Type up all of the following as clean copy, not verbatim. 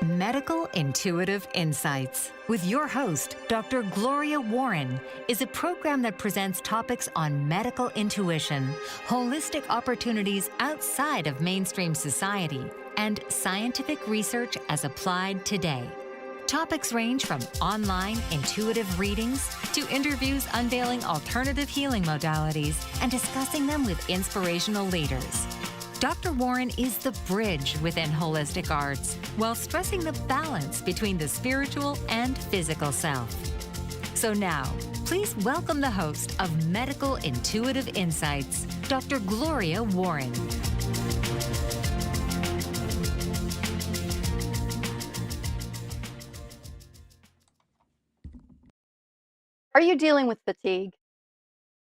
Medical Intuitive Insights with your host, Dr. Gloria Warren, is a program that presents topics on medical intuition, holistic opportunities outside of mainstream society, and scientific research as applied today. Topics range from online intuitive readings to interviews unveiling alternative healing modalities and discussing them with inspirational leaders. Dr. Warren is the bridge within holistic arts while stressing the balance between the spiritual and physical self. So now, please welcome the host of Medical Intuitive Insights, Dr. Gloria Warren. Are you dealing with fatigue,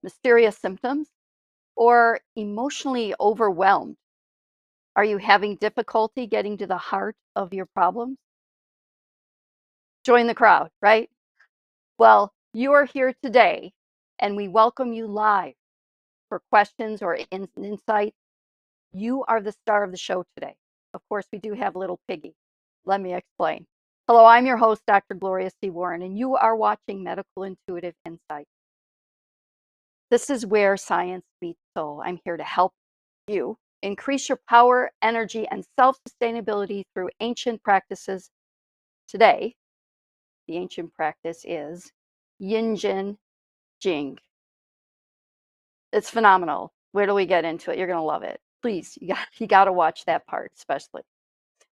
mysterious symptoms, or emotionally overwhelmed? Are you having difficulty getting to the heart of your problems? Join the crowd, right? Well, you are here today, and we welcome you live for questions or insight. You are the star of the show today. Of course, we do have little Piggy. Let me explain. Hello, I'm your host, Dr. Gloria C. Warren, and you are watching Medical Intuitive Insight. This is where science meets soul. I'm here to help you increase your power, energy, and self-sustainability through ancient practices. Today, the ancient practice is Yin, Jing. It's phenomenal. Where do we get into it? You're going to love it. Please, you got to watch that part, especially.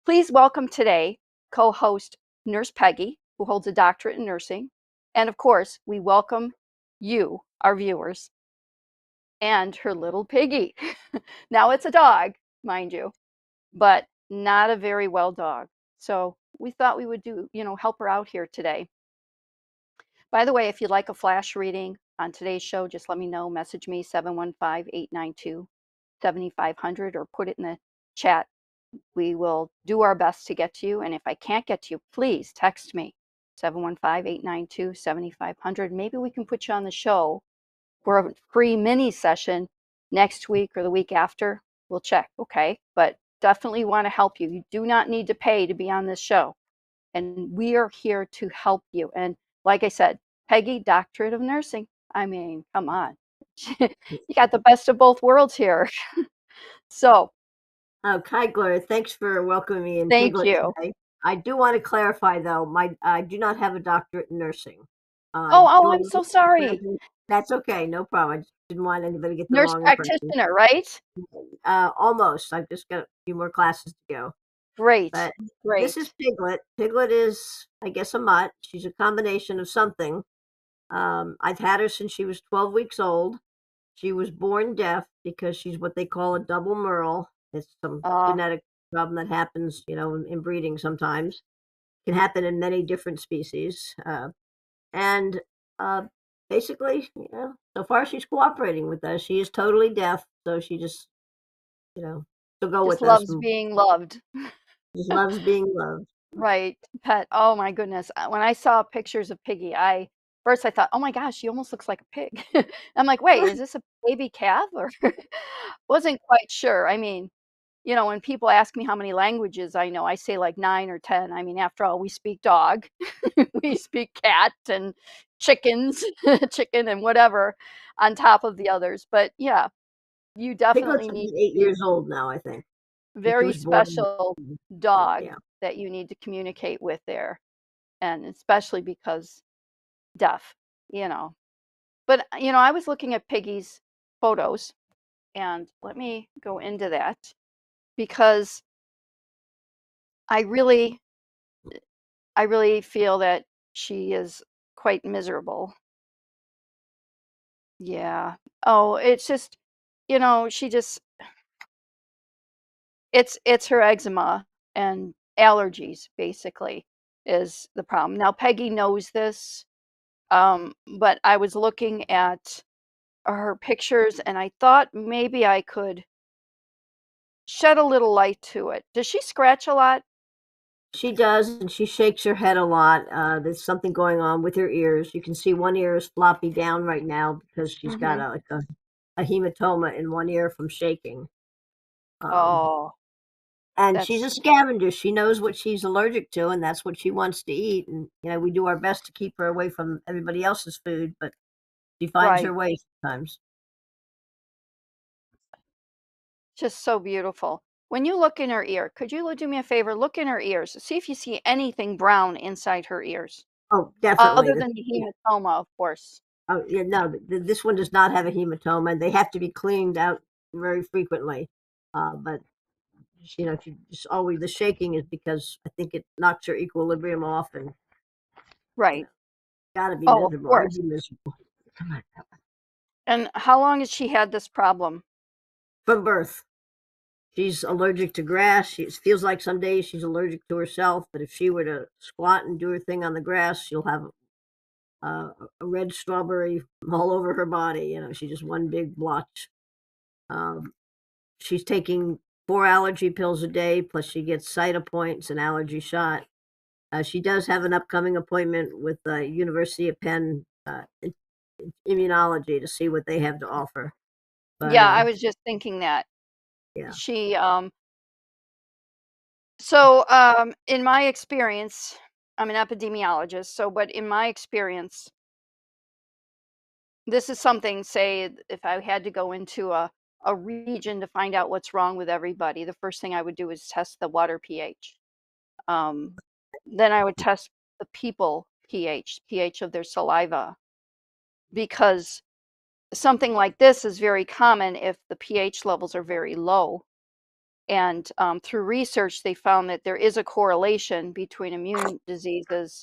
Please welcome today co-host Nurse Peggy, who holds a doctorate in nursing. And of course, we welcome you, our viewers, and her little piggy. Now it's a dog, mind you, but not a very well dog. So we thought we would help her out here today. By the way, if you'd like a flash reading on today's show, just let me know. Message me 715-892-7500 or put it in the chat. We will do our best to get to you. And if I can't get to you, please text me 715-892-7500. Maybe we can put you on the show for a free mini session next week or the week after. We'll check, okay? But definitely want to help you. You do not need to pay to be on this show. And we are here to help you. And like I said, Peggy, doctorate of nursing. I mean, come on. You got the best of both worlds here. So, Hi, Gloria. Thanks for welcoming me in thank Piglet you. today. I do want to clarify, though, I do not have a doctorate in nursing. I'm so sorry. That's okay, no problem. I just didn't want anybody to get the Nurse wrong impression. practitioner, right? Almost. I've just got a few more classes to go. Great, But great. this is Piglet. Piglet is, I guess, a mutt. She's a combination of something. I've had her since she was 12 weeks old. She was born deaf because she's what they call a double merle. It's some genetic problem that happens, in breeding sometimes. Can happen in many different species. And basically, so far she's cooperating with us. She is totally deaf, so she just, she'll go Just with us. loves being loved. Just loves being loved. Right, pet. Oh my goodness. When I saw pictures of Piggy, first I thought, oh my gosh, she almost looks like a pig. I'm like, wait, is this a baby calf? Or wasn't quite sure. I mean, when people ask me how many languages I know, I say like 9 or 10. I mean, after all, we speak dog, we speak cat and chickens, chicken and whatever on top of the others. But yeah, you definitely Piglet's need 8 years old now, I think. very special dog Yeah. that you need to communicate with there. And especially because deaf, But, I was looking at Piggy's photos, and let me go into that because I really feel that she is quite miserable. Yeah. Oh, it's just, she just it's her eczema and allergies basically is the problem. Now Peggy knows this, but I was looking at her pictures and I thought maybe I could shed a little light to it. Does she scratch a lot? She does, and she shakes her head a lot. There's something going on with her ears. You can see one ear is floppy down right now because she's got a hematoma in one ear from shaking. Oh, And she's a That's scavenger. She knows what she's allergic to, and that's what she wants to eat. And we do our best to keep her away from everybody else's food, but she finds her right. way sometimes. Just so beautiful. When you look in her ear, could you do me a favor? Look in her ears. See if you see anything brown inside her ears, Oh, definitely. other than the hematoma, of course. Oh, yeah, no, this one does not have a hematoma. They have to be cleaned out very frequently. But she just always the shaking is because I think it knocks her equilibrium off, and you know, Right. gotta be Oh, of miserable. I'd course. be miserable. Come on. And how long has she had this problem? From birth, she's allergic to grass. She it feels like some days she's allergic to herself, but if she were to squat and do her thing on the grass, she'll have a red strawberry all over her body. She's just one big blotch. Um, she's taking 4 allergy pills a day, plus she gets Cytopoints, an allergy shot. She does have an upcoming appointment with the University of Penn immunology to see what they have to offer. But Yeah, I was just thinking that. yeah, She so in my experience, I'm an epidemiologist, but in my experience, this is something, say, if I had to go into a region to find out what's wrong with everybody, the first thing I would do is test the water pH. Um, then I would test the people pH of their saliva, because something like this is very common if the pH levels are very low. And through research, they found that there is a correlation between immune diseases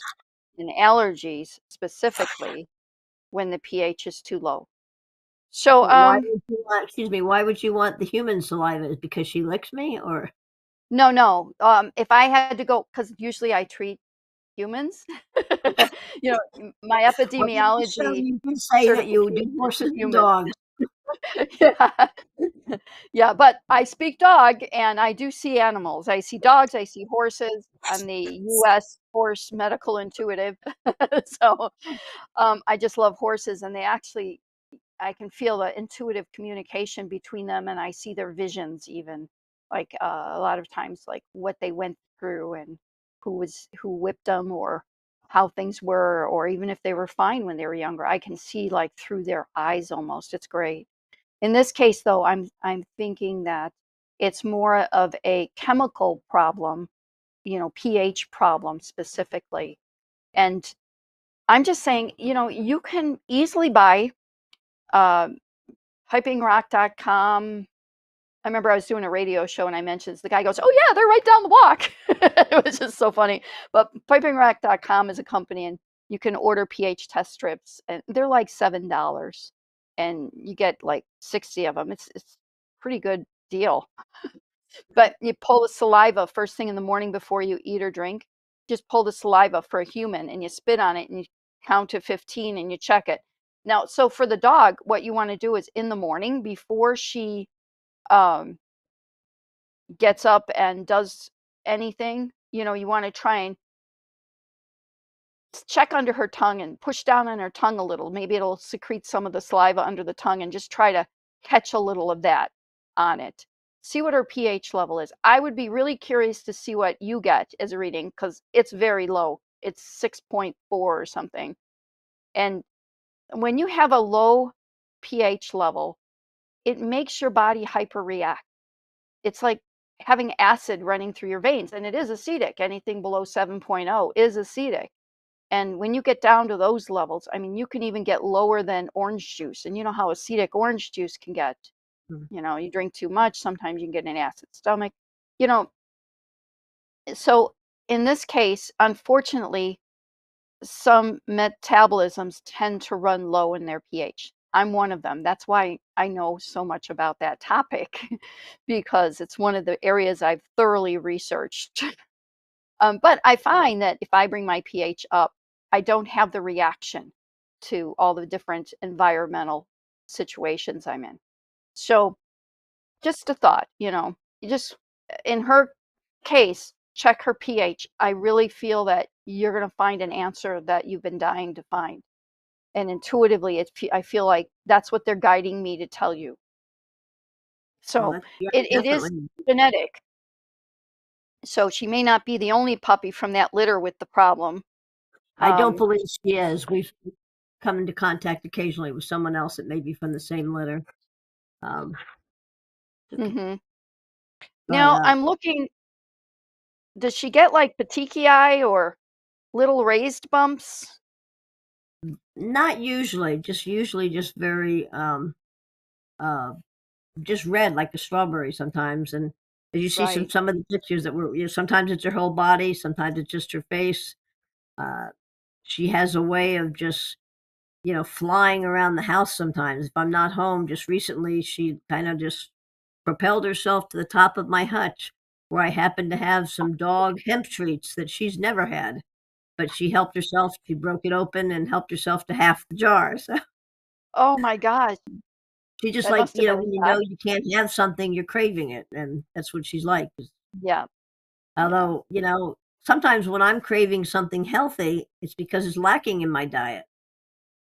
and allergies, specifically when the pH is too low. So, but why would you want? Excuse me. Why would you want the human saliva? Is it because she licks me, or no, no. If I had to go, because usually I treat humans, my well, epidemiology you did say that you do certification is horses and human. dogs. Yeah. Yeah, but I speak dog and I do see animals. I see dogs, I see horses. I'm the US horse medical intuitive. So I just love horses, and I can feel the intuitive communication between them, and I see their visions, even like a lot of times, like what they went through and who whipped them, or how things were, or even if they were fine when they were younger. I can see like through their eyes almost. It's great. In this case, though, I'm thinking that it's more of a chemical problem, pH problem specifically. And I'm just saying, you can easily buy uh, pipingrock.com. I remember I was doing a radio show and I mentioned, the guy goes, "Oh yeah, they're right down the block." It was just so funny. But pipingrock.com is a company, and you can order pH test strips, and they're like $7, and you get like 60 of them. It's pretty good deal. But you pull the saliva first thing in the morning before you eat or drink. Just pull the saliva for a human, and you spit on it, and you count to 15 and you check it. Now, so for the dog, what you want to do is in the morning before she um, gets up and does anything, you want to try and check under her tongue and push down on her tongue a little. Maybe it'll secrete some of the saliva under the tongue, and just try to catch a little of that on it. See what her pH level is. I would be really curious to see what you get as a reading, because it's very low. It's 6.4 or something. And when you have a low pH level, it makes your body hyperreact. It's like having acid running through your veins, and it is acidic. Anything below 7.0 is acidic. And when you get down to those levels, I mean, you can even get lower than orange juice. And you know how acidic orange juice can get. Hmm. You drink too much, sometimes you can get an acid stomach. You know, so in this case, unfortunately, some metabolisms tend to run low in their pH. I'm one of them. That's why I know so much about that topic, because it's one of the areas I've thoroughly researched. But I find that if I bring my pH up, I don't have the reaction to all the different environmental situations I'm in. So just a thought, you just, in her case, check her pH. I really feel that you're going to find an answer that you've been dying to find. And intuitively, I feel like that's what they're guiding me to tell you. Well, So that's, yeah, it is definitely. genetic. So she may not be the only puppy from that litter with the problem. I don't Um, believe she is. We've come into contact occasionally with someone else that may be from the same litter. Um, mhm. but Now I'm looking, does she get like petechiae or little raised bumps? not usually. Usually just very uh, just red like a strawberry sometimes. And as you see Right. some of the pictures that were, sometimes it's her whole body, sometimes it's just her face. Uh, she has a way of just flying around the house sometimes. If I'm not home, just recently, she kind of just propelled herself to the top of my hutch where I happened to have some dog hemp treats that she's never had. But she helped herself. She broke it open and helped herself to half the jar. So Oh my gosh, she just that like, must have been when you know tough. you can't have something, you're craving it. And that's what she's like. Yeah, yeah, Although, sometimes when I'm craving something healthy, it's because it's lacking in my diet.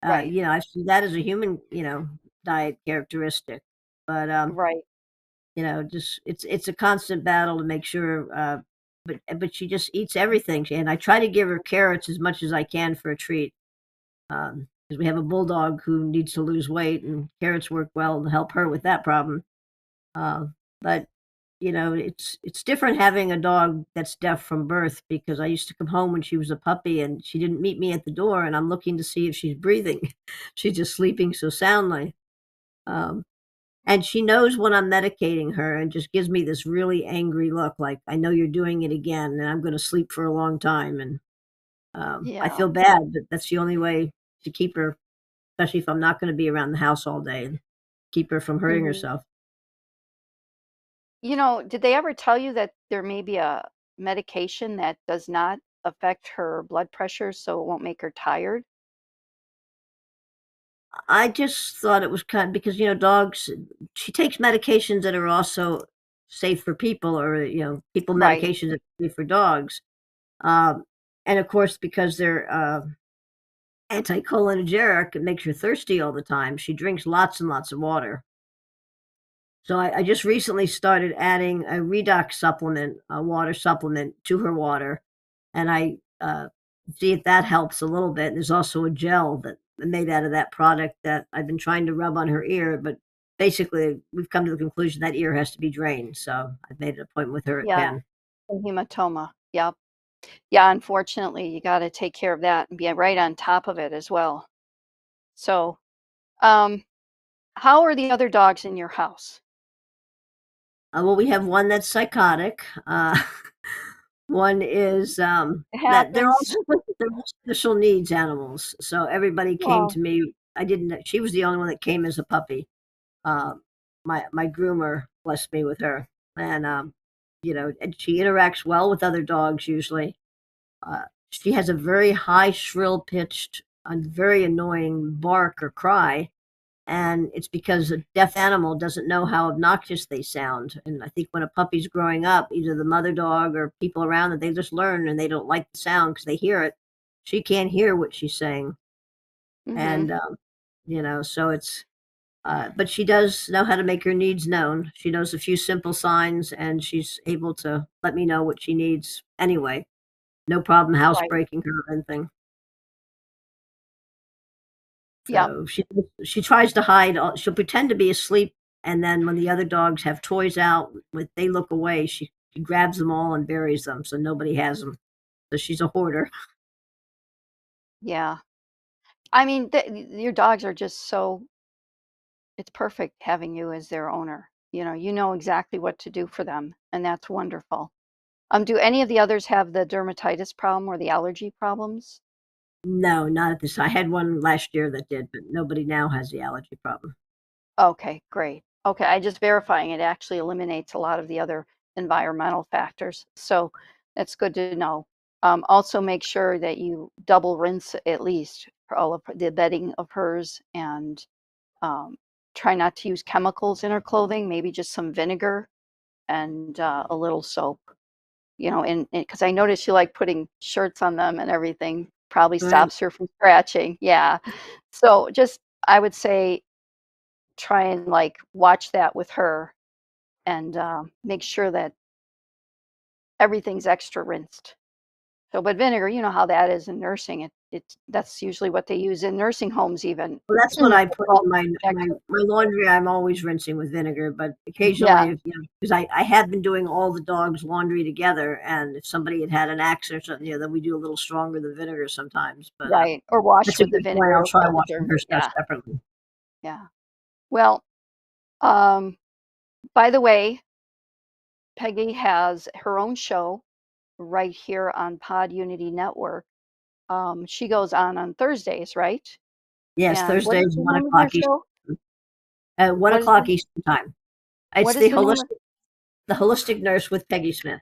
right, I see that as a human, diet characteristic. But right. just it's a constant battle to make sure. But she just eats everything, and I try to give her carrots as much as I can for a treat. Because we have a bulldog who needs to lose weight, and carrots work well to help her with that problem. Uh, but it's different having a dog that's deaf from birth because I used to come home when she was a puppy and she didn't meet me at the door, and I'm looking to see if she's breathing. She's just sleeping so soundly. Um, and she knows when I'm medicating her and just gives me this really angry look, like, I know you're doing it again, and I'm going to sleep for a long time. And I Yeah. feel bad, but that's the only way to keep her, especially if I'm not going to be around the house all day, and keep her from hurting Mhm. herself. Did they ever tell you that there may be a medication that does not affect her blood pressure so it won't make her tired? I just thought it was kind because, dogs she takes medications that are also safe for people, or, people Right. medications that are safe for dogs. Um, and of course, because they're, anticholinergic, it makes her thirsty all the time. She drinks lots and lots of water. So I just recently started adding a redox supplement, a water supplement to her water, and I, see if that helps a little bit. There's also a gel that made out of that product that I've been trying to rub on her ear, but basically, we've come to the conclusion that ear has to be drained, so I've made an appointment with her at Yeah, Penn. and hematoma. Yep. Yeah, unfortunately, you gotta take care of that and be right on top of it as well. So, um, how are the other dogs in your house? Well, we have one that's psychotic, one is, It that happens. they're all special needs animals, so everybody came Oh, to me. I didn't know she was the only one that came as a puppy. My groomer blessed me with her, and, and she interacts well with other dogs usually. She has a very high, shrill pitched and very annoying bark or cry, and it's because a deaf animal doesn't know how obnoxious they sound. And I think when a puppy's growing up, either the mother dog or people around it, they just learn and they don't like the sound because they hear it. She can't hear what she's saying, mhm. and so it's. But she does know how to make her needs known. She knows a few simple signs, and she's able to let me know what she needs anyway. No problem Right. housebreaking her or anything. Yep. So she tries to hide. She'll pretend to be asleep, and then when the other dogs have toys out, with they look away, she grabs them all and buries them, so nobody has them. So she's a hoarder. Yeah. I mean, your dogs are just so it's perfect having you as their owner. You know exactly what to do for them, and that's wonderful. Do any of the others have the dermatitis problem or the allergy problems? No, not at this. I had one last year that did, but nobody now has the allergy problem. Okay, great. Okay, I just verifying it actually eliminates a lot of the other environmental factors. So that's good to know. Also, make sure that you double rinse at least for all of the bedding of hers and um, try not to use chemicals in her clothing, maybe just some vinegar and a little soap, and because I noticed you like putting shirts on them and everything, probably Right. stops her from scratching. Yeah. So just, I would say, try and like watch that with her and make sure that everything's extra rinsed. So, but vinegar, you know how that is in nursing. That's usually what they use in nursing homes even. Well, that's what I put in my laundry. I'm always rinsing with vinegar, but occasionally, because I have been doing all the dogs' laundry together, and if somebody had an accident or something, then we do a little stronger than vinegar sometimes. But right, or wash that's a with the good point. vinegar. I'll try with the washing her stuff yeah, separately. yeah. Well, by the way, Peggy has her own show right here on Pod Unity Network. She goes on Thursdays, right? Yes, And what is Thursdays, the one name of her o'clock show? Eastern. At one What is o'clock the Eastern time. what It's is the name of the holistic nurse with Peggy Smith.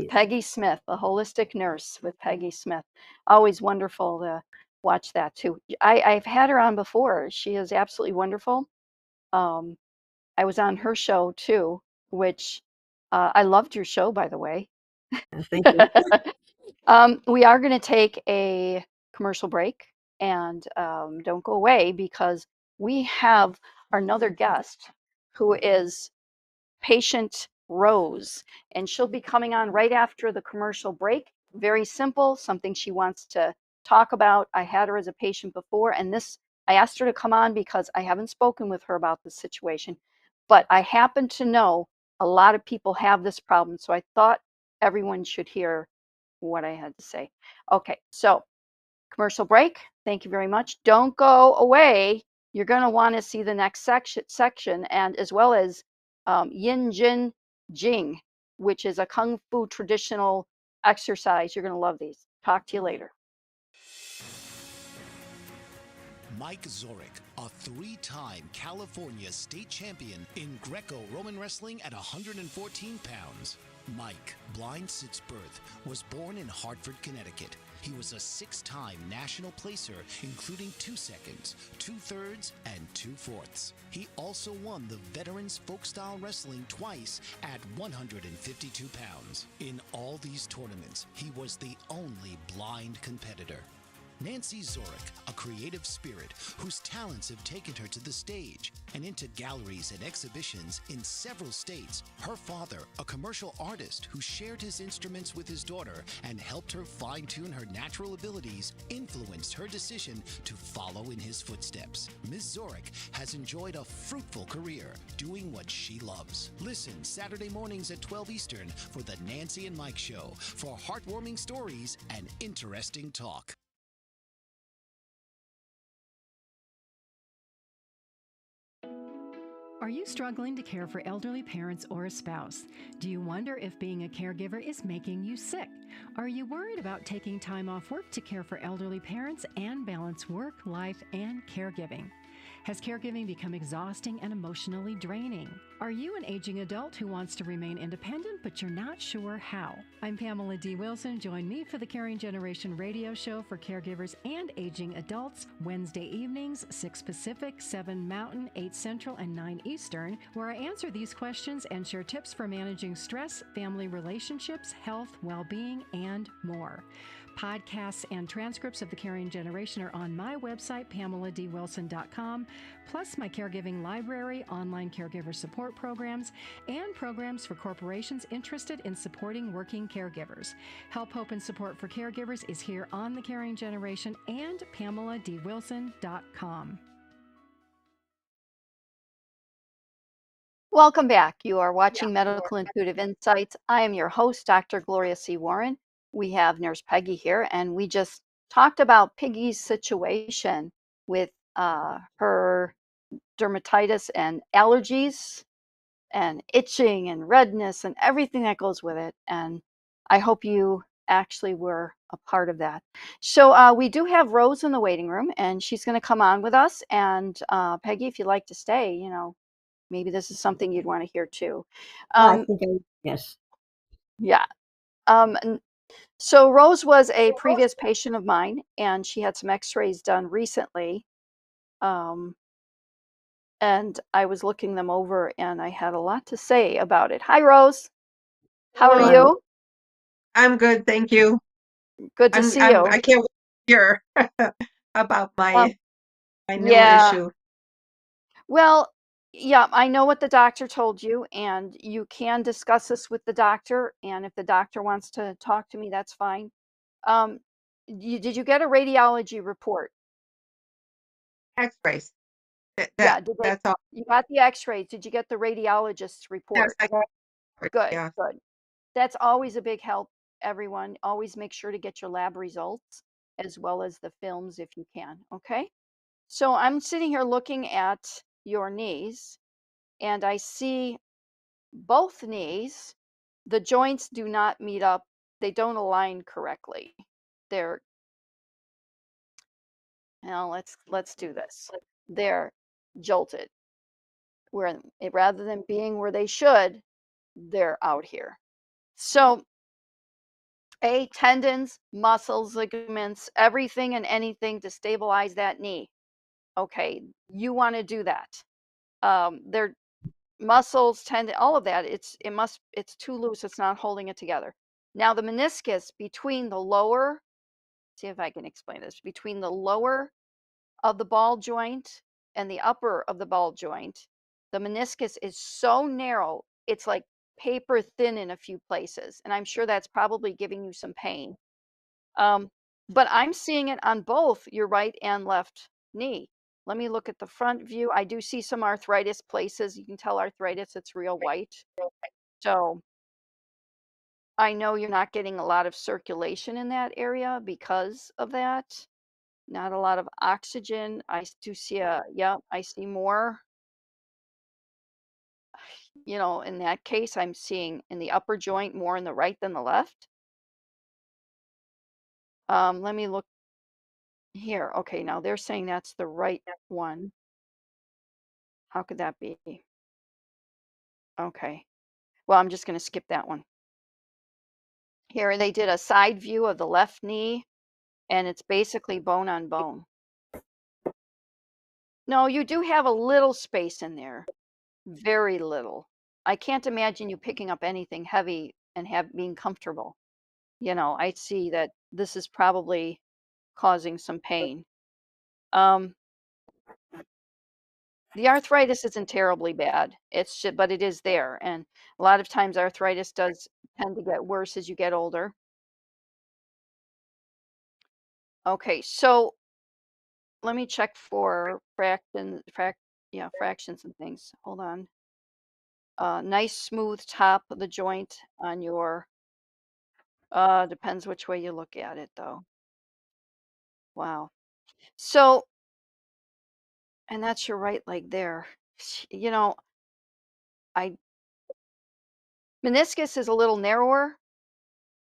Peggy Smith, a holistic nurse with Peggy Smith? Always wonderful to watch that too. I've had her on before. She is absolutely wonderful. Um, I was on her show too, which I loved your show, by the way. Thank you. We are going to take a commercial break, and don't go away because we have another guest who is patient Rose, and she'll be coming on right after the commercial break. Very simple, something she wants to talk about. I had her as a patient before, and I asked her to come on because I haven't spoken with her about this situation, but I happen to know a lot of people have this problem, so I thought everyone should hear what I had to say. Okay, so commercial break. Thank you very much. Don't go away. You're going to want to see the next section, and as well as Yin, Jin, Jing, which is a Kung Fu traditional exercise. You're going to love these. Talk to you later. Mike Zorek, a three-time California state champion in Greco-Roman wrestling at 114 pounds. Mike, blind since birth, was born in Hartford, Connecticut. He was a six-time national placer, including 2 seconds, 2/3, and 2/4. He also won the Veterans Folk-Style Wrestling twice at 152 pounds. In all these tournaments, he was the only blind competitor. Nancy Zorek, a creative spirit whose talents have taken her to the stage and into galleries and exhibitions in several states. Her father, a commercial artist who shared his instruments with his daughter and helped her fine-tune her natural abilities, influenced her decision to follow in his footsteps. Ms. Zorek has enjoyed a fruitful career doing what she loves. Listen Saturday mornings at 12 Eastern for the Nancy and Mike Show for heartwarming stories and interesting talk. Are you struggling to care for elderly parents or a spouse? Do you wonder if being a caregiver is making you sick? Are you worried about taking time off work to care for elderly parents and balance work, life, and caregiving? Has caregiving become exhausting and emotionally draining? Are you an aging adult who wants to remain independent, but you're not sure how? I'm Pamela D. Wilson. Join me for the Caring Generation radio show for caregivers and aging adults, Wednesday evenings, 6 Pacific, 7 Mountain, 8 Central, and 9 Eastern, where I answer these questions and share tips for managing stress, family relationships, health, well-being, and more. Podcasts and transcripts of the Caring Generation are on my website, PamelaDWilson.com, plus my caregiving library, online caregiver support programs, and programs for corporations interested in supporting working caregivers. Help, hope, and support for caregivers is here on the Caring Generation and PamelaDWilson.com. Welcome back. You are watching Medical Intuitive Insights. I am your host, Dr. Gloria C. Warren. We have Nurse Peggy here, and we just talked about Piggy's situation with her dermatitis and allergies and itching and redness and everything that goes with it. And I hope you actually were a part of that. So we do have Rose in the waiting room, and she's going to come on with us. And Peggy, if you'd like to stay, maybe this is something you'd want to hear too. I think yes. Yeah. So Rose was a previous patient of mine, and she had some x-rays done recently. And I was looking them over, and I had a lot to say about it. Hi, Rose. How are you? I'm good, thank you. Good to see you. I can't wait to hear about my new Yeah. issue. Well, Yeah, I know what the doctor told you, and you can discuss this with the doctor. And if the doctor wants to talk to me, that's fine. Did you get a radiology report? X-rays. Yeah, did they? That's all. You got the X-rays. Did you get the radiologist's Yes, report? I got it. Good, Yeah. good. That's always a big help, everyone. Always make sure to get your lab results as well as the films if you can. Okay. So I'm sitting here looking at your knees, and I see both knees, the joints do not meet up. They don't align correctly. They're now let's do this. They're jolted. Where rather than being where they should, they're out here. So tendons, muscles, ligaments, everything and anything to stabilize that knee. Okay, you want to do that. Their muscles, tendon, all of that. It's too loose. It's not holding it together. Now the meniscus between the lower, see if I can explain this, between the lower of the ball joint and the upper of the ball joint, the meniscus is so narrow, it's like paper thin in a few places. And I'm sure that's probably giving you some pain. But I'm seeing it on both your right and left knee. Let me look at the front view. I do see some arthritis places. You can tell arthritis, it's real white. So I know you're not getting a lot of circulation in that area because of that. Not a lot of oxygen. I do see I see more. In that case, I'm seeing in the upper joint more in the right than the left. Let me look here. Okay, now they're saying that's the right one. How could that be? Okay. Well, I'm just going to skip that one. Here they did a side view of the left knee, and it's basically bone on bone. No, you do have a little space in there. Very little. I can't imagine you picking up anything heavy and being comfortable. I see that this is probably causing some pain. Um, the arthritis isn't terribly bad. But it is there, and a lot of times arthritis does tend to get worse as you get older. Okay, so let me check for fractions and things. Hold on. Nice smooth top of the joint on your. Depends which way you look at it, though. Wow. So, and that's your right leg there. You know, I meniscus is a little narrower.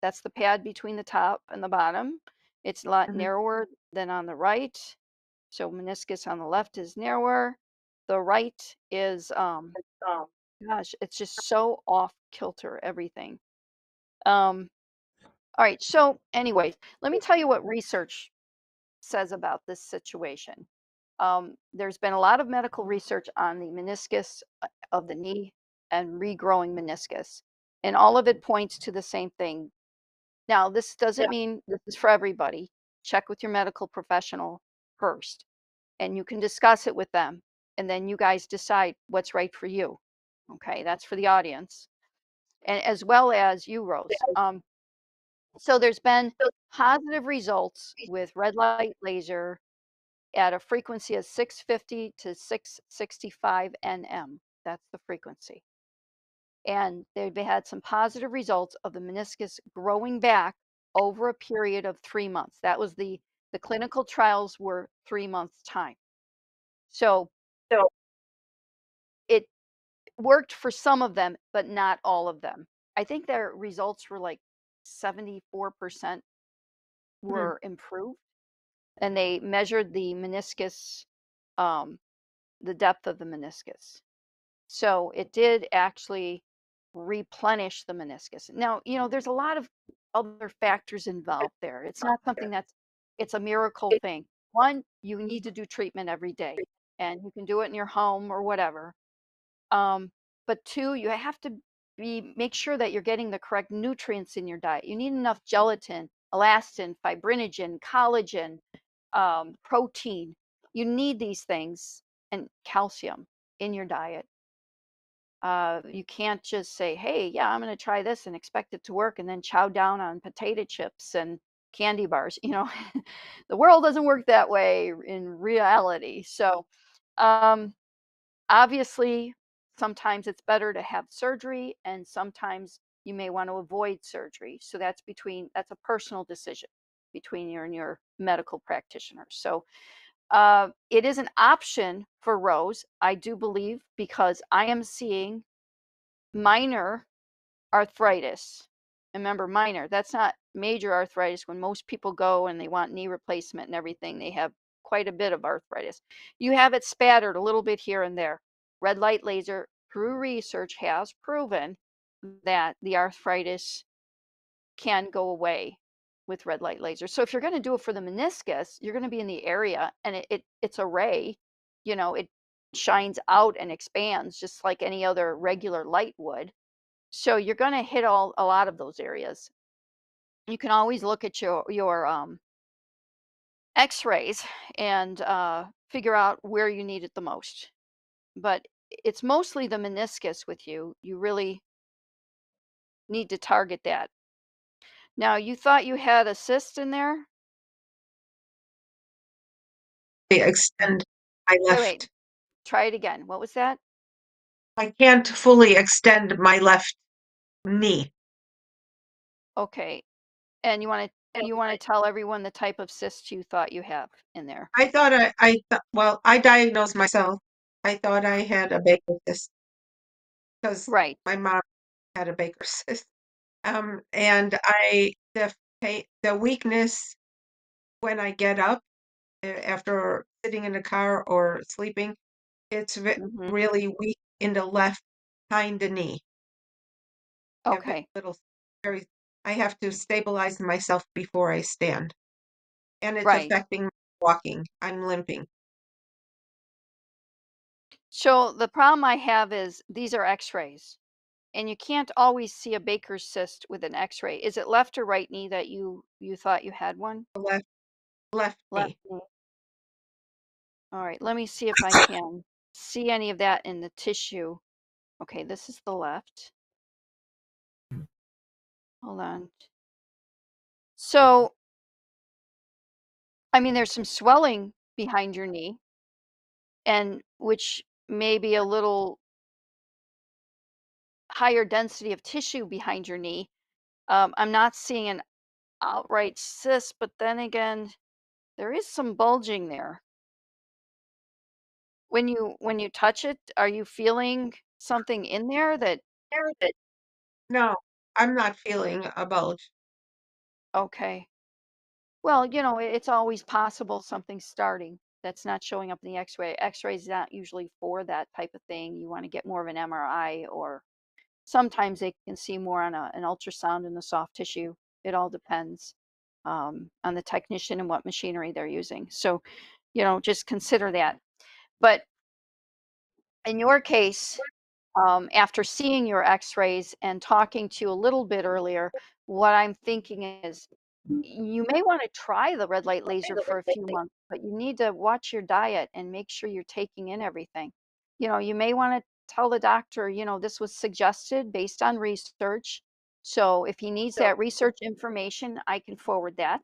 That's the pad between the top and the bottom. It's a lot Mhm. narrower than on the right. So meniscus on the left is narrower. The right is gosh, it's just so off kilter everything. All right. So anyway, let me tell you what research says about this situation. There's been a lot of medical research on the meniscus of the knee and regrowing meniscus, and all of it points to the same thing. Now, this doesn't mean this is for everybody. Check with your medical professional first, and you can discuss it with them, and then you guys decide what's right for you. Okay, that's for the audience, and as well as you, Rose. So there's been positive results with red light laser at a frequency of 650 to 665 nm. That's the frequency. And they've had some positive results of the meniscus growing back over a period of 3 months. That was the clinical trials were 3 months time. So it worked for some of them, but not all of them. I think their results were like 74% were improved, and they measured the meniscus, the depth of the meniscus. So it did actually replenish the meniscus. Now, there's a lot of other factors involved there. It's not something it's a miracle thing. One, you need to do treatment every day, and you can do it in your home or whatever. But two, you have to make sure that you're getting the correct nutrients in your diet. You need enough gelatin, elastin, fibrinogen, collagen, protein. You need these things, and calcium. in your diet. You can't just say, hey, yeah, I'm going to try this and expect it to work and then chow down on potato chips and candy bars. The world doesn't work that way in reality. So, um, obviously, sometimes it's better to have surgery, and sometimes you may want to avoid surgery. So that's a personal decision between you and your medical practitioner. So it is an option for Rose, I do believe, because I am seeing minor arthritis. Remember, minor, that's not major arthritis. When most people go and they want knee replacement and everything, they have quite a bit of arthritis. You have it spattered a little bit here and there. Red light laser, through research, has proven that the arthritis can go away with red light laser. So if you're going to do it for the meniscus, you're going to be in the area, and it's a ray, it shines out and expands just like any other regular light would. So you're going to hit a lot of those areas. You can always look at your x-rays and figure out where you need it the most. But it's mostly the meniscus with you. You really need to target that. Now, you thought you had a cyst in there? Extend my Wait. left. Try it again. What was that? I can't fully extend my left knee. Okay. And you want to tell everyone the type of cyst you thought you have in there. I thought well, I diagnosed myself. I thought I had a Baker's cyst because Right. my mom had a Baker's cyst. And the weakness when I get up after sitting in the car or sleeping, it's Mm-hmm. really weak in the left hind knee. I have Okay. very, I have to stabilize myself before I stand. And it's Right. affecting my walking. I'm limping. So the problem I have is these are x-rays, and you can't always see a Baker's cyst with an x-ray. Is it left or right knee that you thought you had one? The left Left knee. knee. All right, let me see if I can see any of that in the tissue. Okay, this is the left. Hold on. So, I mean, there's some swelling behind your knee, and which may be a little higher density of tissue behind your knee. I'm not seeing an outright cyst, but then again, there is some bulging there. When you touch it, are you feeling something in there that No, I'm not feeling a bulge. okay. Well, it's always possible something's starting that's not showing up in the x-ray. X-ray is not usually for that type of thing. You want to get more of an MRI, or sometimes they can see more on an ultrasound in the soft tissue. It all depends on the technician and what machinery they're using. So, just consider that. But in your case, after seeing your x-rays and talking to you a little bit earlier, what I'm thinking is you may want to try the red light laser for a few months, but you need to watch your diet and make sure you're taking in everything. You may want to tell the doctor, this was suggested based on research. So if he needs that research information, I can forward that.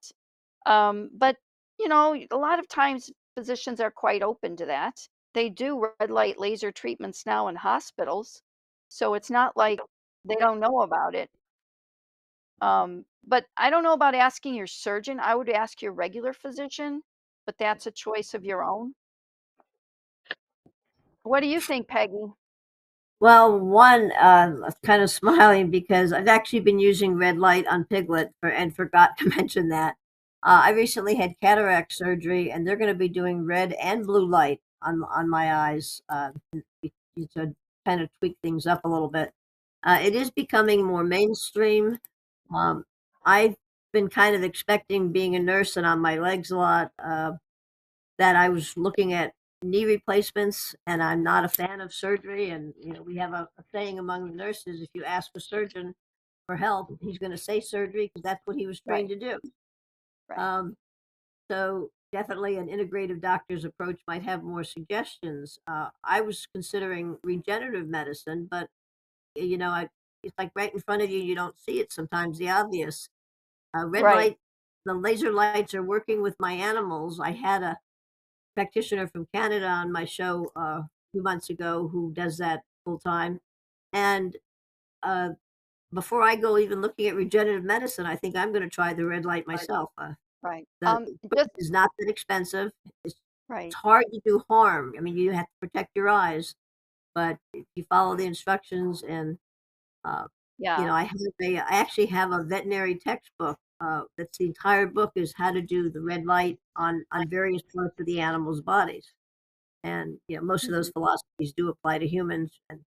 But, a lot of times physicians are quite open to that. They do red light laser treatments now in hospitals. So it's not like they don't know about it. But I don't know about asking your surgeon. I would ask your regular physician, but that's a choice of your own. What do you think, Peggy? Well, one, I was kind of smiling because I've actually been using red light on Piglet and forgot to mention that. I recently had cataract surgery, and they're going to be doing red and blue light on my eyes to kind of tweak things up a little bit. It is becoming more mainstream. I've been kind of expecting, being a nurse and on my legs a lot, that I was looking at knee replacements, and I'm not a fan of surgery. And we have a saying among the nurses: if you ask a surgeon for help, he's going to say surgery because that's what he was trained Right, to do. right. Um, so definitely an integrative doctor's approach might have more suggestions. I was considering regenerative medicine, but it's like right in front of you. You don't see it sometimes. The obvious red Right. light, the laser lights are working with my animals. I had a practitioner from Canada on my show a few months ago who does that full time, and uh, before I go even looking at regenerative medicine, I think I'm going to try the red light myself. Right. The Just equipment is not that expensive. It's right. hard to do harm. I mean, you have to protect your eyes, but if you follow the instructions and, uh, Yeah. I actually have a veterinary textbook. That's the entire book is how to do the red light on various parts of the animal's bodies, and most of those Mhm. philosophies do apply to humans. And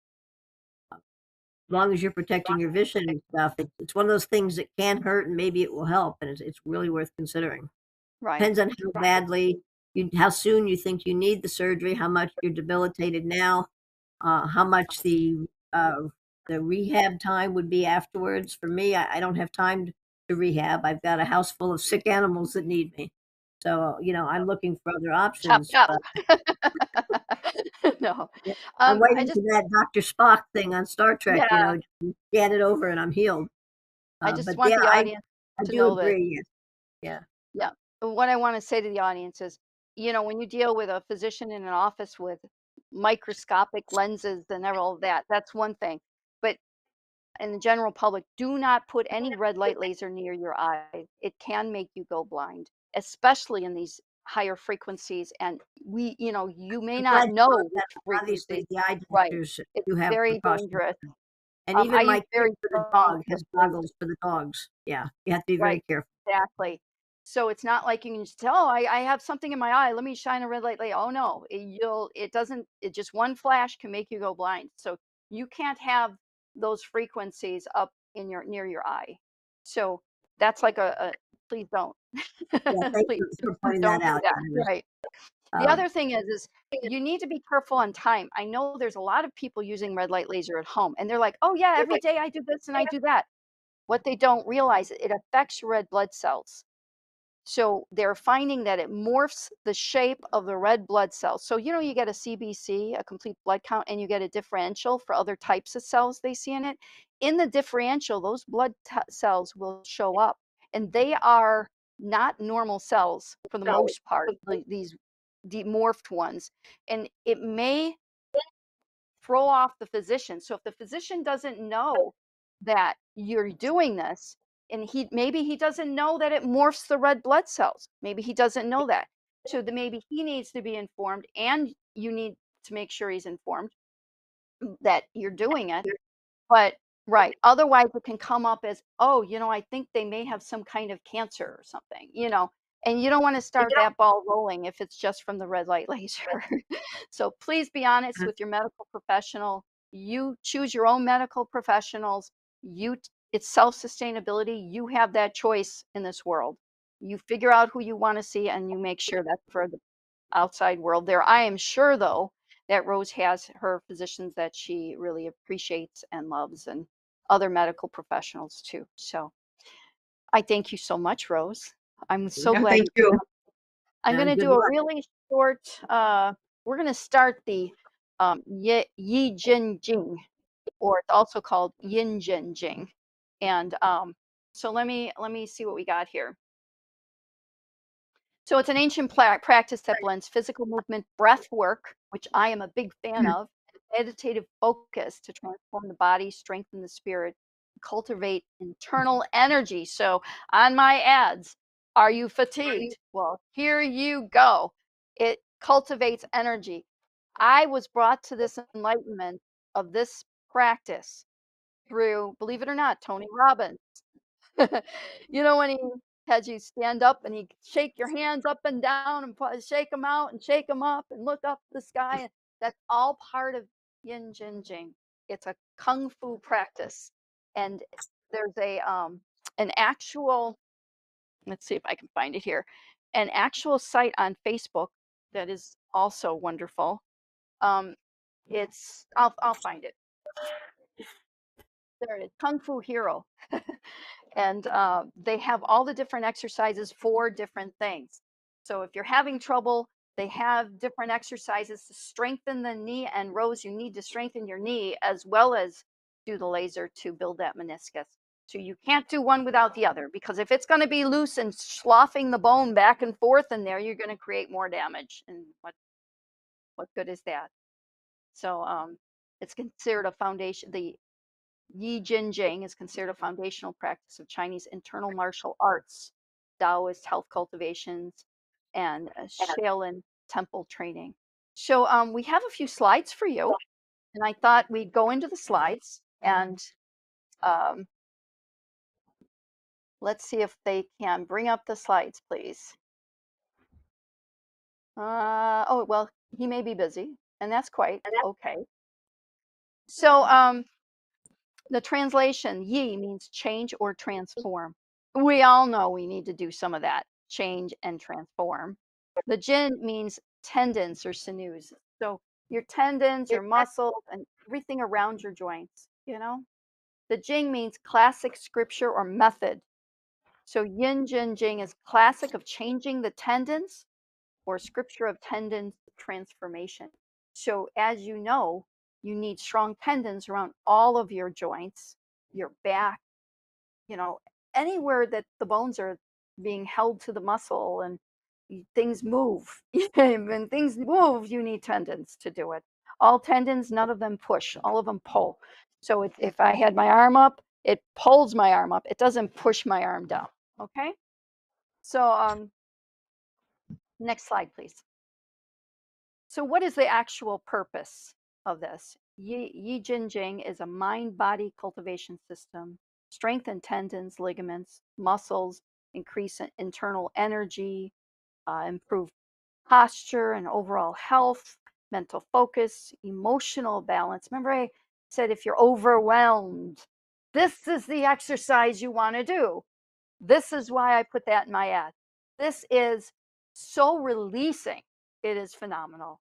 as long as you're protecting your vision and stuff, it's one of those things that can hurt and maybe it will help, and it's really worth considering. Right. Depends on how soon you think you need the surgery, how much you're debilitated now, how much the rehab time would be afterwards. For me, I don't have time to rehab. I've got a house full of sick animals that need me. So, I'm looking for other Chop options, chop. but No. yeah, I'm I waiting just for that Dr. Spock thing on Star Trek, yeah, scan it over and I'm healed. I just But want yeah, the I audience I to do know that agree, yes. Yeah. yeah. What I want to say to the audience is, when you deal with a physician in an office with microscopic lenses and all that, that's one thing. But in the general public, do not put any red light laser near your eye. It can make you go blind, especially in these higher frequencies. And you may I'm not glad you brought know that which up. frequencies. Obviously, the eye Right. doctors It's do have very precautions. dangerous. And I even use my treat very for the strong dog has filters. goggles for the dogs. Yeah, you have to be very Right. careful. Exactly. So it's not like you can just tell, oh, I have something in my eye. Let me shine a red light. Oh no, it doesn't, it just one flash can make you go blind. So you can't have those frequencies up in near your eye. So that's like please don't. Yeah, thank please, you for please pointing that don't do out. that. Yeah, Right. The um, other thing is you need to be careful on time. I know there's a lot of people using red light laser at home and they're like, oh yeah, every day I do this and I do that. What they don't realize, it affects your red blood cells. So they're finding that it morphs the shape of the red blood cells. So, you get a CBC, a complete blood count, and you get a differential for other types of cells they see in it. In the differential, those cells will show up, and they are not normal cells for the most part, these demorphed ones. And it may throw off the physician. So if the physician doesn't know that you're doing this, and maybe he doesn't know that it morphs the red blood cells. Maybe he doesn't know that. So maybe he needs to be informed, and you need to make sure he's informed that you're doing it. But right, otherwise it can come up as, oh, I think they may have some kind of cancer or something, and you don't want to start that ball rolling if it's just from the red light laser. So please be honest with your medical professional. You choose your own medical professionals. It's self-sustainability. You have that choice in this world. You figure out who you want to see and you make sure that's for the outside world there. I am sure though that Rose has her physicians that she really appreciates and loves, and other medical professionals too. So I thank you so much, Rose. I'm so Yeah, glad thank you came. you. I'm going and to good do a luck. really short, we're going to start the Yi Jin Jing, or it's also called Yin Jin Jing. And so let me see what we got here. So it's an ancient practice that blends physical movement, breath work, which I am a big fan Mm. of, and meditative focus to transform the body, strengthen the spirit, cultivate internal energy. So on my ads, are you fatigued? Well, here you go. It cultivates energy. I was brought to this enlightenment of this practice through, believe it or not, Tony Robbins. When he had you stand up and he shake your hands up and down and shake them out and shake them up and look up the sky. And that's all part of Yin Jin Jing. It's a kung fu practice, and there's an actual. Let's see if I can find it here. An actual site on Facebook that is also wonderful. Um, I'll find it. There it is, Kung Fu Hero. And they have all the different exercises for different things. So if you're having trouble, they have different exercises to strengthen the knee. And Rose, you need to strengthen your knee as well as do the laser to build that meniscus. So you can't do one without the other, because if it's going to be loose and sloughing the bone back and forth in there, you're going to create more damage. And what good is that? So it's considered a foundation. The JIN is considered a foundational practice of Chinese internal martial arts, Taoist health cultivations, and Shaolin temple training. So we have a few slides for you, and I thought we'd go into the slides and um, let's see if they can bring up the slides, please. Oh, well, he may be busy, and that's quite okay. So the translation, yi, means change or transform. We all know we need to do some of that, change and transform. The jin means tendons or sinews. So your tendons, your muscles, and everything around your joints, you know? The jing means classic scripture or method. So yin, jin, jing is classic of changing the tendons or scripture of tendon transformation. So as you know, you need strong tendons around all of your joints, your back, you know, anywhere that the bones are being held to the muscle and things move. When things move, you need tendons to do it. All tendons, none of them push, all of them pull. So if I had my arm up, it pulls my arm up. It doesn't push my arm down. Okay. So next slide, please. So what is the actual purpose of this? Yi Jin Jing is a mind-body cultivation system. Strengthen tendons, ligaments, muscles, increase internal energy, improve posture and overall health, mental focus, emotional balance. Remember I said if you're overwhelmed, this is the exercise you want to do. This is why I put that in my ad. This is so releasing. It is phenomenal.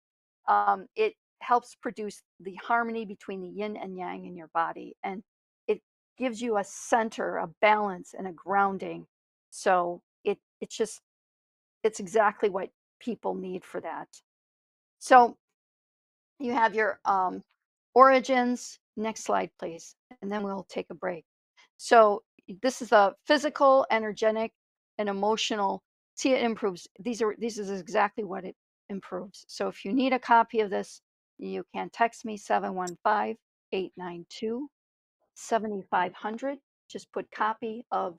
It helps produce the harmony between the yin and yang in your body, and it gives you a center, a balance, and a grounding. So it's exactly what people need for that. So you have your origins. Next slide, please, and then we'll take a break. So this is a physical, energetic, and emotional. See, it improves. This is exactly what it improves. So if you need a copy of this, you can text me 715-892-7500. Just put copy of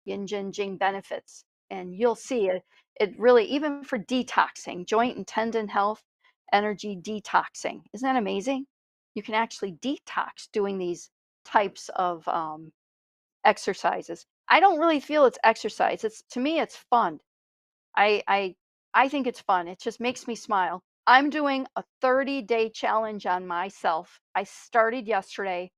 Yin Jin Jing benefits, and you'll see it. It really, even for detoxing, joint and tendon health, energy detoxing. Isn't that amazing? You can actually detox doing these types of exercises. I don't really feel it's exercise. To me, it's fun. I think it's fun. It just makes me smile. I'm doing a 30-day challenge on myself. I started yesterday.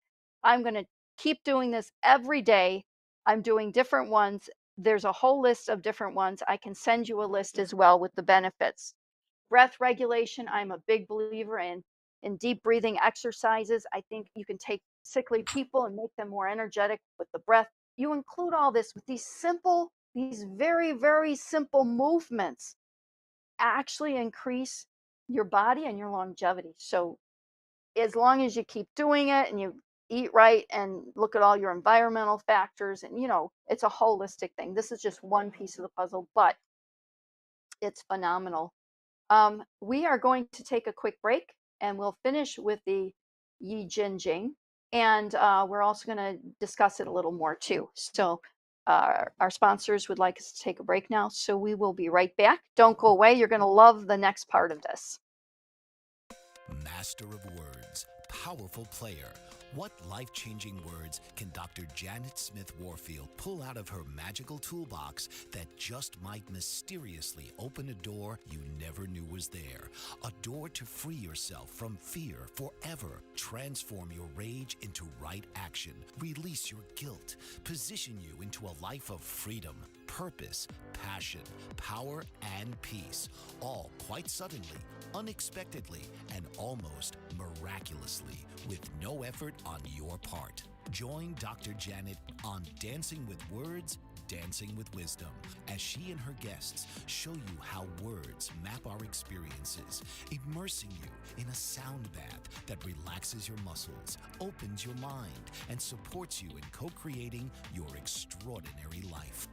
I'm going to keep doing this every day. I'm doing different ones. There's a whole list of different ones. I can send you a list as well with the benefits. Breath regulation, I'm a big believer in deep breathing exercises. I think you can take sickly people and make them more energetic with the breath. You include all this with these very, very simple movements actually increase your body and your longevity. So as long as you keep doing it and you eat right and look at all your environmental factors, and it's a holistic thing. This is just one piece of the puzzle, but it's phenomenal. We are going to take a quick break, and we'll finish with the Yi Jin Jing, and we're also going to discuss it a little more too. So our sponsors would like us to take a break now, so we will be right back. Don't go away. You're going to love the next part of this. Master of words, powerful player. What life-changing words can Dr. Janet Smith Warfield pull out of her magical toolbox that just might mysteriously open a door you never knew was there? A door to free yourself from fear forever. Transform your rage into right action. Release your guilt. Position you into a life of freedom, purpose, passion, power, and peace. All quite suddenly, unexpectedly, and almost miraculously, with no effort on your part. Join Dr. Janet on Dancing with Words, Dancing with Wisdom, as she and her guests show you how words map our experiences, immersing you in a sound bath that relaxes your muscles, opens your mind, and supports you in co-creating your extraordinary life.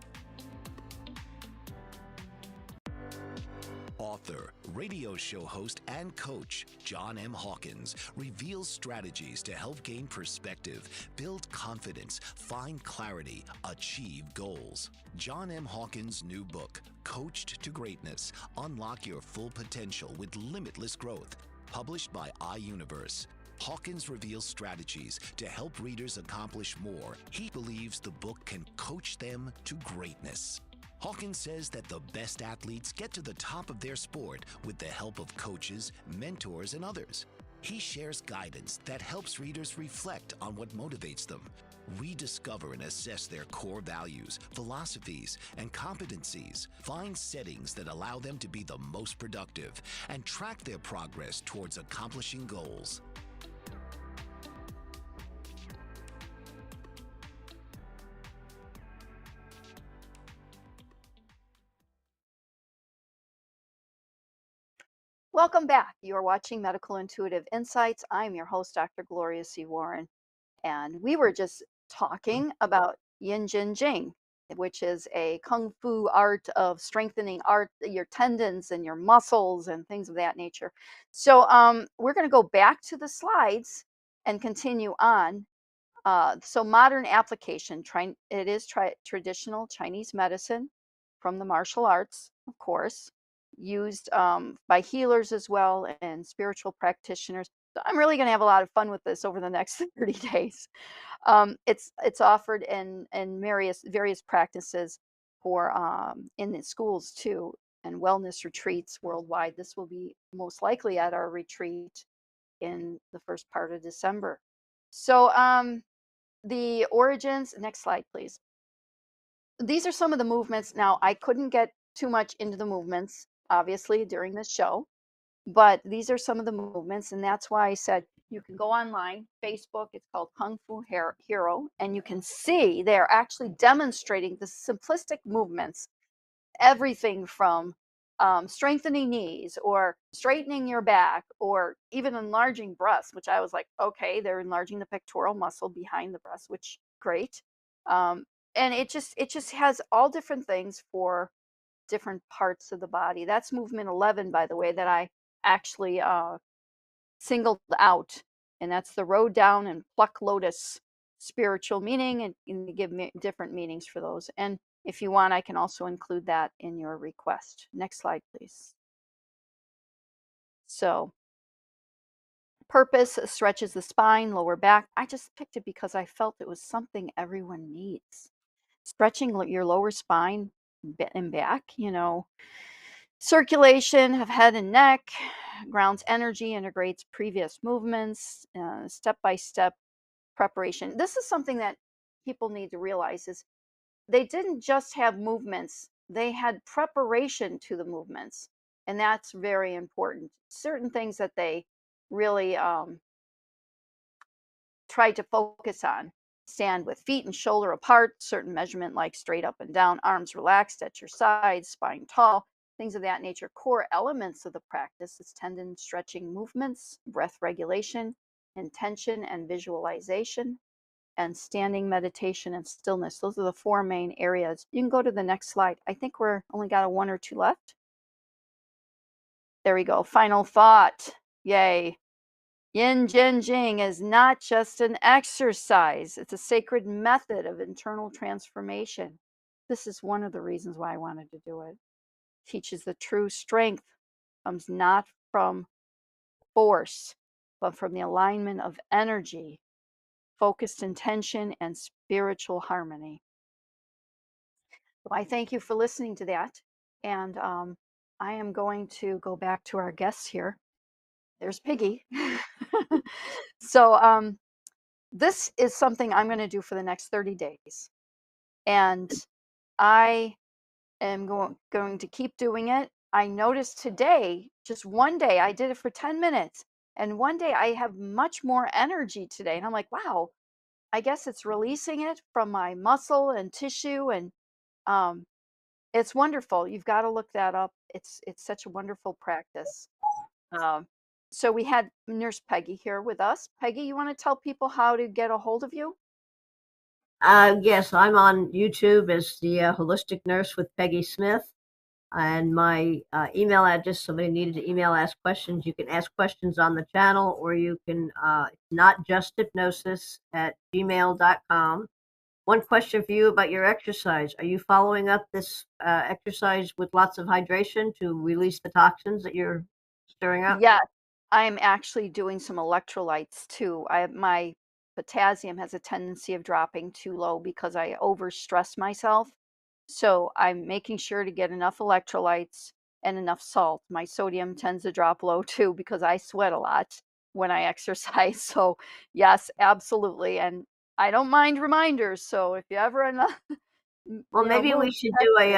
Author, radio show host, and coach John M. Hawkins reveals strategies to help gain perspective, build confidence, find clarity, achieve goals. John M. Hawkins' new book, Coached to Greatness, Unlock Your Full Potential with Limitless Growth, published by iUniverse. Hawkins reveals strategies to help readers accomplish more. He believes the book can coach them to greatness. Hawkins says that the best athletes get to the top of their sport with the help of coaches, mentors, and others. He shares guidance that helps readers reflect on what motivates them, rediscover and assess their core values, philosophies, and competencies, find settings that allow them to be the most productive, and track their progress towards accomplishing goals. Welcome back. You are watching Medical Intuitive Insights. I'm your host, Dr. Gloria C. Warren, and we were just talking about Yin, Jin, Jing, which is a kung fu art of strengthening your tendons and your muscles and things of that nature. So we're going to go back to the slides and continue on. So modern application, it is traditional Chinese medicine from the martial arts, of course, used by healers as well and spiritual practitioners. So I'm really going to have a lot of fun with this over the next 30 days. It's offered in various practices for in the schools too, and wellness retreats worldwide. This will be most likely at our retreat in the first part of December. So the origins, next slide, please. These are some of the movements. Now, I couldn't get too much into the movements, obviously, during this show, but these are some of the movements, and that's why I said you can go online, Facebook, it's called Kung Fu Hero, and you can see they're actually demonstrating the simplistic movements, everything from strengthening knees or straightening your back or even enlarging breasts, which I was like, okay, they're enlarging the pectoral muscle behind the breast, which great. And it just has all different things for different parts of the body. That's movement 11, by the way, that I actually singled out, and that's the road down and pluck lotus spiritual meaning, and you give me different meanings for those. And if you want, I can also include that in your request. Next slide, please. So purpose stretches the spine, lower back. I just picked it because I felt it was something everyone needs. Stretching your lower spine and back, circulation of head and neck, grounds energy, integrates previous movements, step-by-step preparation. This is something that people need to realize is they didn't just have movements, they had preparation to the movements. And that's very important. Certain things that they really tried to focus on. Stand with feet and shoulder apart, certain measurement like straight up and down, arms relaxed at your sides, spine tall, things of that nature. Core elements of the practice is tendon stretching movements, breath regulation, intention and visualization, and standing meditation and stillness. Those are the four main areas. You can go to the next slide. I think we're only got one or two left. There we go. Final thought. Yay. Yin, Jin, Jing is not just an exercise. It's a sacred method of internal transformation. This is one of the reasons why I wanted to do it. Teaches the true strength comes not from force, but from the alignment of energy, focused intention, and spiritual harmony. So I thank you for listening to that. And I am going to go back to our guests here. There's Piggy. So this is something I'm going to do for the next 30 days. And I am going to keep doing it. I noticed today, just one day, I did it for 10 minutes. And one day I have much more energy today. And I'm like, wow, I guess it's releasing it from my muscle and tissue. And Um, it's wonderful. You've got to look that up. It's such a wonderful practice. Um, so we had Nurse Peggy here with us. Peggy, you want to tell people how to get a hold of you? Yes, I'm on YouTube as the Holistic Nurse with Peggy Smith. And my email address, somebody needed to email, ask questions. You can ask questions on the channel, or you can, not just hypnosis at gmail.com. One question for you about your exercise. Are you following up this exercise with lots of hydration to release the toxins that you're stirring up? Yes, I'm actually doing some electrolytes too. My potassium has a tendency of dropping too low because I overstress myself. So I'm making sure to get enough electrolytes and enough salt. My sodium tends to drop low too because I sweat a lot when I exercise. So yes, absolutely. And I don't mind reminders. So if you ever Well, maybe move, we should text do me.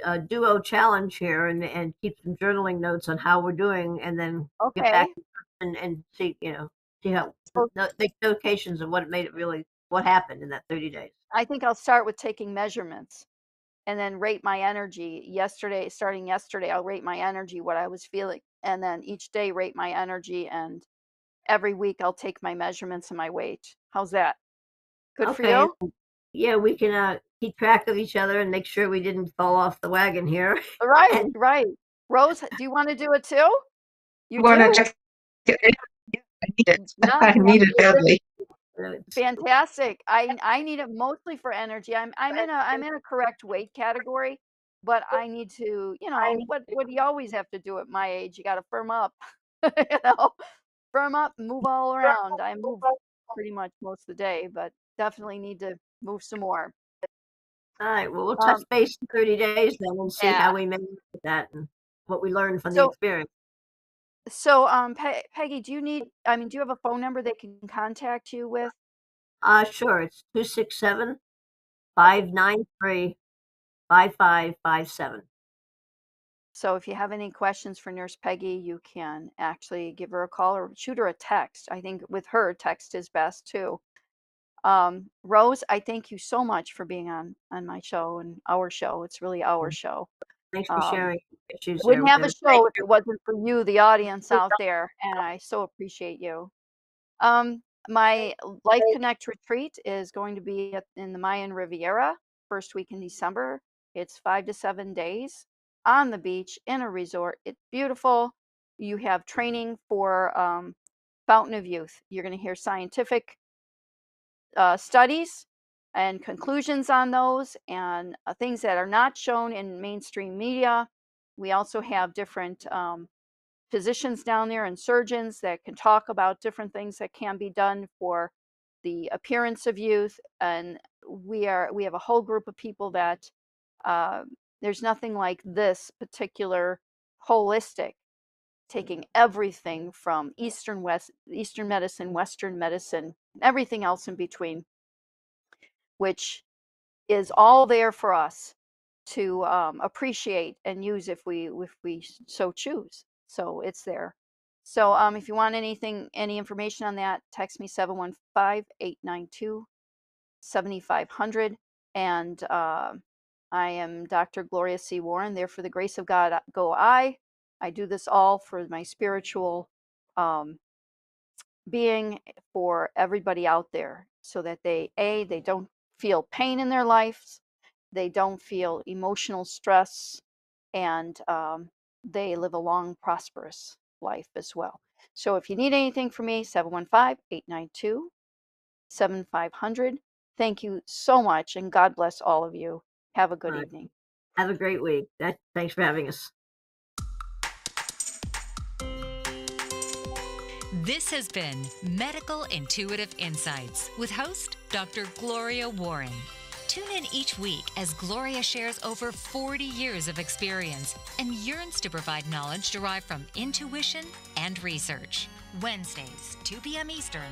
a duo challenge here and keep some journaling notes on how we're doing, and then get back Okay. and see, see how So the notations of what made it really, what happened in that 30 days. I think I'll start with taking measurements and then rate my energy. Starting yesterday, I'll rate my energy, what I was feeling, and then each day rate my energy. And every week, I'll take my measurements and my weight. How's that? Good for Okay. you? Yeah, we can keep track of each other and make sure we didn't fall off the wagon here. Right, And right. Rose, do you want to do it too? You Want to do? check it in? Yeah, I need it. Yeah, I yeah. need it badly. Fantastic. I need it mostly for energy. I'm in a correct weight category, but I need to, what do you always have to do at my age? You got to firm up. You know, firm up, move all around. I move pretty much most of the day, but definitely need to move some more. All right, well, we'll touch Um, base in 30 days then and see yeah. how we made with that and what we learned from the So, experience. Peggy, do you have a phone number they can contact you with? Sure, it's 267-593-5557. So if you have any questions for Nurse Peggy, you can actually give her a call or shoot her a text. I think with her, text is best too. Rose, I thank you so much for being on my show and our show. It's really our show. Thanks for Um, sharing issues there wouldn't with have a us. Thank show if it wasn't for you, the audience out there, and I so appreciate you. My Life Connect retreat is going to be in the Mayan Riviera, first week in December. It's 5 to 7 days on the beach in a resort. It's beautiful. You have training for Fountain of Youth. You're going to hear scientific studies and conclusions on those and things that are not shown in mainstream media. We also have different physicians down there and surgeons that can talk about different things that can be done for the appearance of youth. And we have a whole group of people that uh, there's nothing like this particular holistic, taking everything from Eastern medicine, Western medicine, everything else in between, which is all there for us to appreciate and use if we so choose. So it's there. So if you want any information on that, text me 715-892-7500. And I am Dr. Gloria C. Warren, there for the grace of God go I. I do this all for my spiritual um, being, for everybody out there, so that they don't feel pain in their lives, they don't feel emotional stress, and they live a long, prosperous life as well. So if you need anything from me, 715-892-7500. Thank you so much, and God bless all of you. Have a good All right. evening. Have a great week. Thanks for having us. This has been Medical Intuitive Insights with host Dr. Gloria Warren. Tune in each week as Gloria shares over 40 years of experience and yearns to provide knowledge derived from intuition and research. Wednesdays, 2 p.m. Eastern.